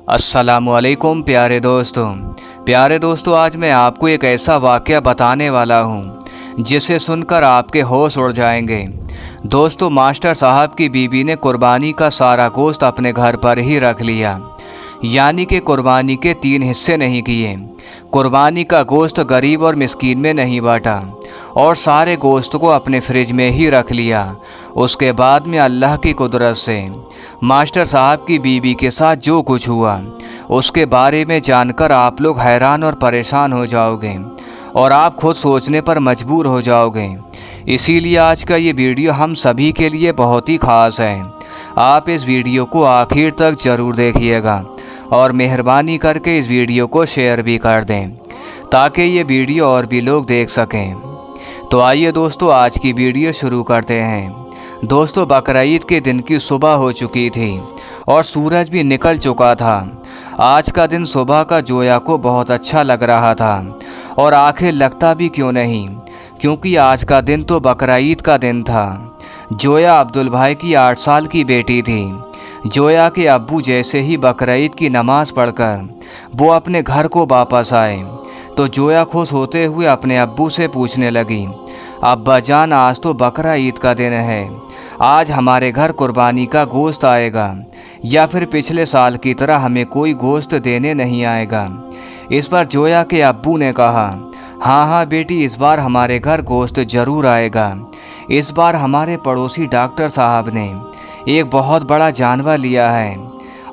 अस्सलामुअलैकुम प्यारे दोस्तों, आज मैं आपको एक ऐसा वाक़या बताने वाला हूँ जिसे सुनकर आपके होश उड़ जाएंगे। दोस्तों, मास्टर साहब की बीवी ने कुर्बानी का सारा गोश्त अपने घर पर ही रख लिया, यानी कि कुर्बानी के 3 हिस्से नहीं किए। कुर्बानी का गोश्त गरीब और मिस्कीन में नहीं बांटा और सारे गोश्त को अपने फ्रिज में ही रख लिया। उसके बाद में अल्लाह की कुदरत से मास्टर साहब की बीवी के साथ जो कुछ हुआ उसके बारे में जानकर आप लोग हैरान और परेशान हो जाओगे और आप खुद सोचने पर मजबूर हो जाओगे। इसीलिए आज का ये वीडियो हम सभी के लिए बहुत ही ख़ास है। आप इस वीडियो को आखिर तक ज़रूर देखिएगा और मेहरबानी करके इस वीडियो को शेयर भी कर दें ताकि ये वीडियो और भी लोग देख सकें। तो आइए दोस्तों, आज की वीडियो शुरू करते हैं। दोस्तों, बकरीद के दिन की सुबह हो चुकी थी और सूरज भी निकल चुका था। आज का दिन सुबह का जोया को बहुत अच्छा लग रहा था और आखिर लगता भी क्यों नहीं, क्योंकि आज का दिन तो बकरीद का दिन था। जोया अब्दुल भाई की 8 साल की बेटी थी। जोया के अब्बू जैसे ही बकरीद की नमाज पढ़कर वो अपने घर को वापस आए तो जोया खुश होते हुए अपने अब्बू से पूछने लगी, अब्बा जान, आज तो बकरा ईद का दिन है, आज हमारे घर कुर्बानी का गोश्त आएगा या फिर पिछले साल की तरह हमें कोई गोश्त देने नहीं आएगा। इस पर जोया के अब्बू ने कहा, हाँ हाँ बेटी, इस बार हमारे घर गोश्त ज़रूर आएगा। इस बार हमारे पड़ोसी डॉक्टर साहब ने एक बहुत बड़ा जानवर लिया है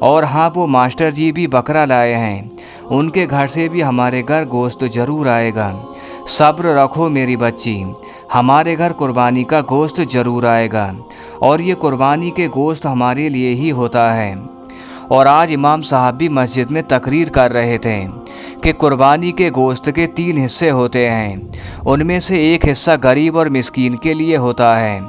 और हाँ, वो मास्टर जी भी बकरा लाए हैं, उनके घर से भी हमारे घर गोश्त ज़रूर आएगा। सब्र रखो मेरी बच्ची, हमारे घर कुर्बानी का गोश्त ज़रूर आएगा और ये कुर्बानी के गोश्त हमारे लिए ही होता है। और आज इमाम साहब भी मस्जिद में तकरीर कर रहे थे कि कुर्बानी के गोश्त के 3 हिस्से होते हैं, उनमें से एक हिस्सा गरीब और मिस्कीन के लिए होता है।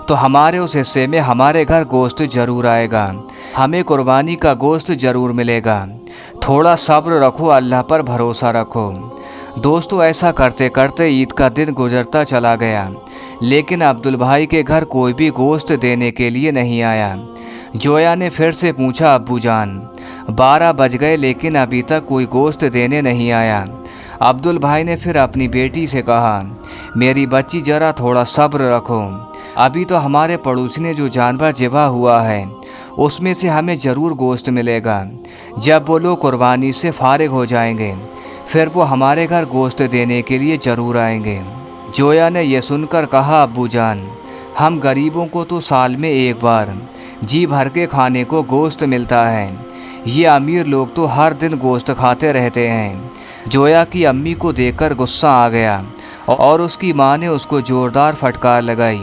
तो हमारे उस हिस्से में हमारे घर गोश्त ज़रूर आएगा, हमें कुर्बानी का गोश्त ज़रूर मिलेगा। थोड़ा सब्र रखो, अल्लाह पर भरोसा रखो। दोस्तों, ऐसा करते करते ईद का दिन गुजरता चला गया, लेकिन अब्दुल भाई के घर कोई भी गोश्त देने के लिए नहीं आया। जोया ने फिर से पूछा, अब्बू जान, 12 बज गए लेकिन अभी तक कोई गोश्त देने नहीं आया। अब्दुल भाई ने फिर अपनी बेटी से कहा, मेरी बच्ची ज़रा थोड़ा सब्र रखो, अभी तो हमारे पड़ोसी ने जो जानवर ज़िबा हुआ है उसमें से हमें ज़रूर गोश्त मिलेगा। जब वो लोग कुर्बानी से फारिग हो जाएंगे फिर वो हमारे घर गोश्त देने के लिए ज़रूर आएंगे। जोया ने यह सुनकर कहा, अब्बू जान, हम गरीबों को तो साल में एक बार जी भर के खाने को गोश्त मिलता है, ये अमीर लोग तो हर दिन गोश्त खाते रहते हैं। जोया की अम्मी को देखकर गुस्सा आ गया और उसकी माँ ने उसको ज़ोरदार फटकार लगाई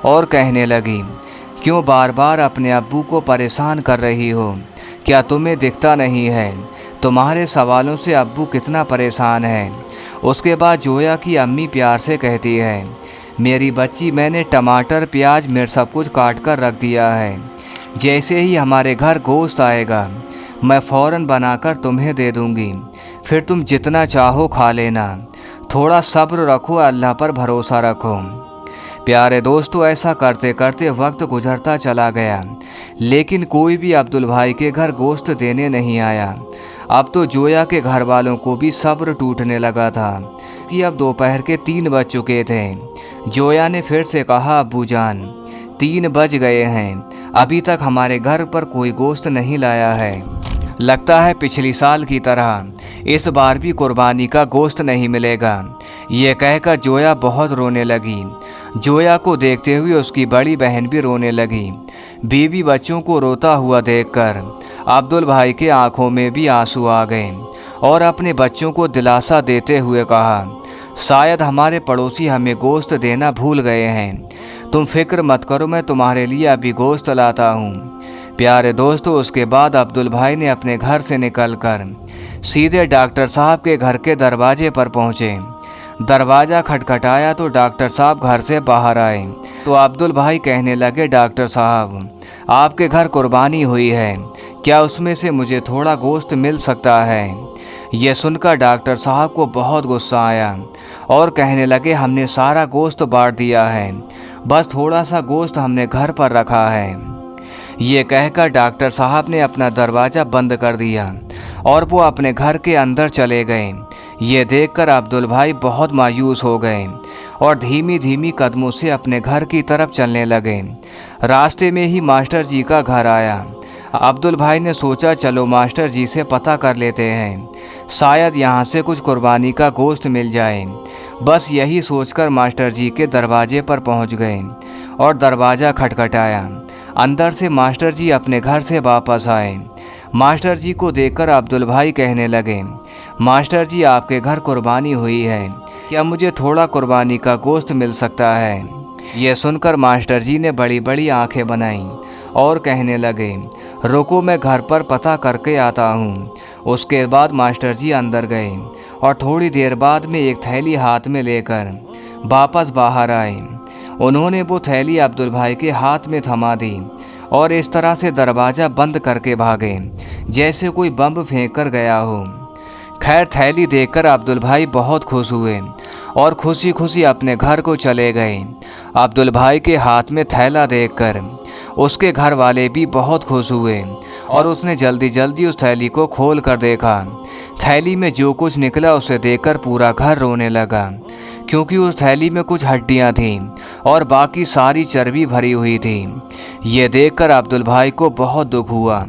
और कहने लगी, क्यों बार बार अपने अब्बू को परेशान कर रही हो? क्या तुम्हें दिखता नहीं है तुम्हारे सवालों से अब्बू कितना परेशान है? उसके बाद जोया की अम्मी प्यार से कहती है, मेरी बच्ची, मैंने टमाटर, प्याज, मिर्च सब कुछ काट कर रख दिया है, जैसे ही हमारे घर गोश्त आएगा मैं फ़ौरन बनाकर तुम्हें दे दूँगी, फिर तुम जितना चाहो खा लेना। थोड़ा सब्र रखो, अल्लाह पर भरोसा रखो। प्यारे दोस्तों, ऐसा करते करते वक्त गुजरता चला गया, लेकिन कोई भी अब्दुल भाई के घर गोश्त देने नहीं आया। अब तो जोया के घर वालों को भी सब्र टूटने लगा था कि अब दोपहर के 3 बज चुके थे। जोया ने फिर से कहा, अब्बू जान, 3 बज गए हैं, अभी तक हमारे घर पर कोई गोश्त नहीं लाया है। लगता है पिछली साल की तरह इस बार भी कुर्बानी का गोश्त नहीं मिलेगा। ये कहकर जोया बहुत रोने लगी। जोया को देखते हुए उसकी बड़ी बहन भी रोने लगी। बीवी बच्चों को रोता हुआ देखकर अब्दुल भाई के आंखों में भी आंसू आ गए और अपने बच्चों को दिलासा देते हुए कहा, शायद हमारे पड़ोसी हमें गोश्त देना भूल गए हैं, तुम फिक्र मत करो, मैं तुम्हारे लिए अभी गोश्त लाता हूँ। प्यारे दोस्तों, उसके बाद अब्दुल भाई ने अपने घर से निकलकर सीधे डॉक्टर साहब के घर के दरवाजे पर पहुँचे। दरवाज़ा खटखटाया तो डॉक्टर साहब घर से बाहर आए तो अब्दुल भाई कहने लगे, डॉक्टर साहब, आपके घर कुर्बानी हुई है, क्या उसमें से मुझे थोड़ा गोश्त मिल सकता है? यह सुनकर डॉक्टर साहब को बहुत गुस्सा आया और कहने लगे, हमने सारा गोश्त बांट दिया है, बस थोड़ा सा गोश्त हमने घर पर रखा है। ये कहकर डॉक्टर साहब ने अपना दरवाज़ा बंद कर दिया और वो अपने घर के अंदर चले गए। ये देखकर अब्दुल भाई बहुत मायूस हो गए और धीमी धीमी कदमों से अपने घर की तरफ चलने लगे। रास्ते में ही मास्टर जी का घर आया। अब्दुल भाई ने सोचा चलो मास्टर जी से पता कर लेते हैं, शायद यहाँ से कुछ कुर्बानी का गोश्त मिल जाए। बस यही सोचकर मास्टर जी के दरवाजे पर पहुँच गए और दरवाज़ा खटखटाया। अंदर से मास्टर जी अपने घर से वापस आए। मास्टर जी को देखकर अब्दुल भाई कहने लगे, मास्टर जी आपके घर कुर्बानी हुई है, क्या मुझे थोड़ा कुर्बानी का गोश्त मिल सकता है? ये सुनकर मास्टर जी ने बड़ी बड़ी आंखें बनाईं और कहने लगे, रुको मैं घर पर पता करके आता हूँ। उसके बाद मास्टर जी अंदर गए और थोड़ी देर बाद में एक थैली हाथ में लेकर वापस बाहर आए। उन्होंने वो थैली अब्दुल भाई के हाथ में थमा दी और इस तरह से दरवाज़ा बंद करके भागे जैसे कोई बम फेंक कर गया हो। खैर थैली देखकर अब्दुल भाई बहुत खुश हुए और खुशी खुशी अपने घर को चले गए। अब्दुल भाई के हाथ में थैला देखकर उसके घर वाले भी बहुत खुश हुए और उसने जल्दी जल्दी उस थैली को खोल कर देखा। थैली में जो कुछ निकला उसे देखकर पूरा घर रोने लगा, क्योंकि उस थैली में कुछ हड्डियां थीं और बाकी सारी चर्बी भरी हुई थी। ये देखकर अब्दुल भाई को बहुत दुख हुआ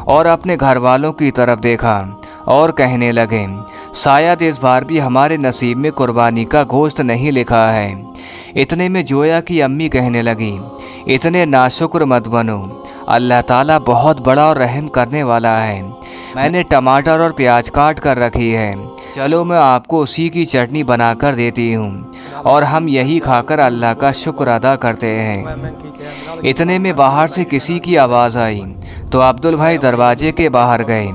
और अपने घर वालों की तरफ देखा और कहने लगे, शायद इस बार भी हमारे नसीब में कुर्बानी का गोश्त नहीं लिखा है। इतने में जोया की अम्मी कहने लगी, इतने नाशुक्र मत बनो, अल्लाह ताला बहुत बड़ा और रहम करने वाला है। मैंने टमाटर और प्याज काट कर रखी है, चलो मैं आपको उसी की चटनी बना कर देती हूँ और हम यही खाकर अल्लाह का शुक्र अदा करते हैं। इतने में बाहर से किसी की आवाज़ आई तो अब्दुल भाई दरवाजे के बाहर गए।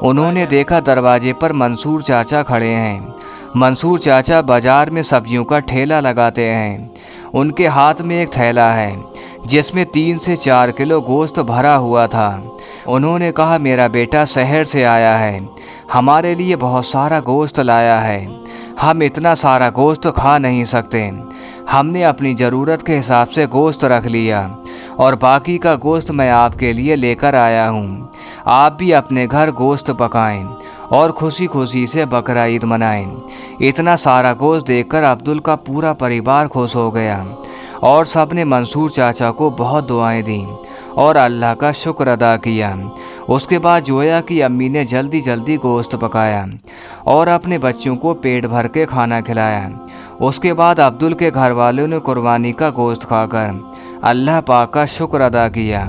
उन्होंने देखा दरवाजे पर मंसूर चाचा खड़े हैं। मंसूर चाचा बाजार में सब्जियों का ठेला लगाते हैं। उनके हाथ में एक थैला है जिसमें 3 से 4 किलो गोश्त भरा हुआ था। उन्होंने कहा, मेरा बेटा शहर से आया है, हमारे लिए बहुत सारा गोश्त लाया है। हम इतना सारा गोश्त खा नहीं सकते, हमने अपनी ज़रूरत के हिसाब से गोश्त रख लिया और बाकी का गोश्त मैं आपके लिए लेकर आया हूँ। आप भी अपने घर गोश्त पकाएं और खुशी खुशी से बकरा ईद मनाएं। इतना सारा गोश्त देखकर अब्दुल का पूरा परिवार खुश हो गया और सब ने मंसूर चाचा को बहुत दुआएं दी और अल्लाह का शुक्र अदा किया। उसके बाद जोया की अम्मी ने जल्दी जल्दी गोश्त पकाया और अपने बच्चों को पेट भर के खाना खिलाया। उसके बाद अब्दुल के घर वालों ने कुर्बानी का गोश्त खाकर अल्लाह पाक का शुक्र अदा किया।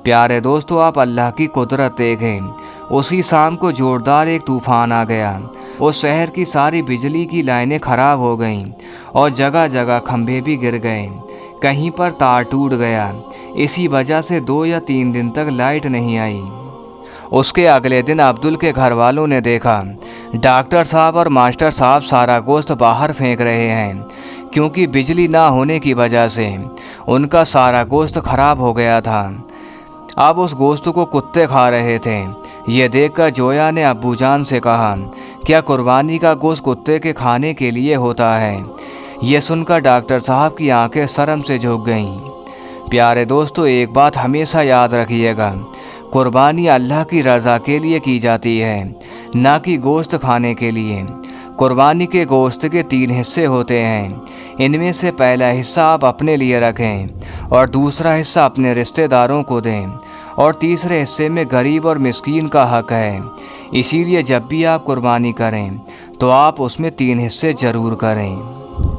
प्यारे दोस्तों, आप अल्लाह की कुदरत देखें। उसी शाम को जोरदार एक तूफान आ गया। उस शहर की सारी बिजली की लाइनें खराब हो गईं और जगह जगह खंभे भी गिर गए, कहीं पर तार टूट गया। इसी वजह से 2 या 3 दिन तक लाइट नहीं आई। उसके अगले दिन अब्दुल के घर वालों ने देखा डॉक्टर साहब और मास्टर साहब सारा गोश्त बाहर फेंक रहे हैं, क्योंकि बिजली ना होने की वजह से उनका सारा गोश्त खराब हो गया था। अब उस गोश्त को कुत्ते खा रहे थे। ये देखकर जोया ने अब्बूजान से कहा, क्या कुर्बानी का गोश्त कुत्ते के खाने के लिए होता है? ये सुनकर डॉक्टर साहब की आंखें शर्म से झुक गईं। प्यारे दोस्तों, एक बात हमेशा याद रखिएगा, कुर्बानी अल्लाह की रज़ा के लिए की जाती है, ना कि गोश्त खाने के लिए। कुर्बानी के गोश्त के 3 हिस्से होते हैं। इनमें से पहला हिस्सा आप अपने लिए रखें और दूसरा हिस्सा अपने रिश्तेदारों को दें और तीसरे हिस्से में गरीब और मिस्कीन का हक है। इसीलिए जब भी आप कुर्बानी करें तो आप उसमें 3 हिस्से ज़रूर करें।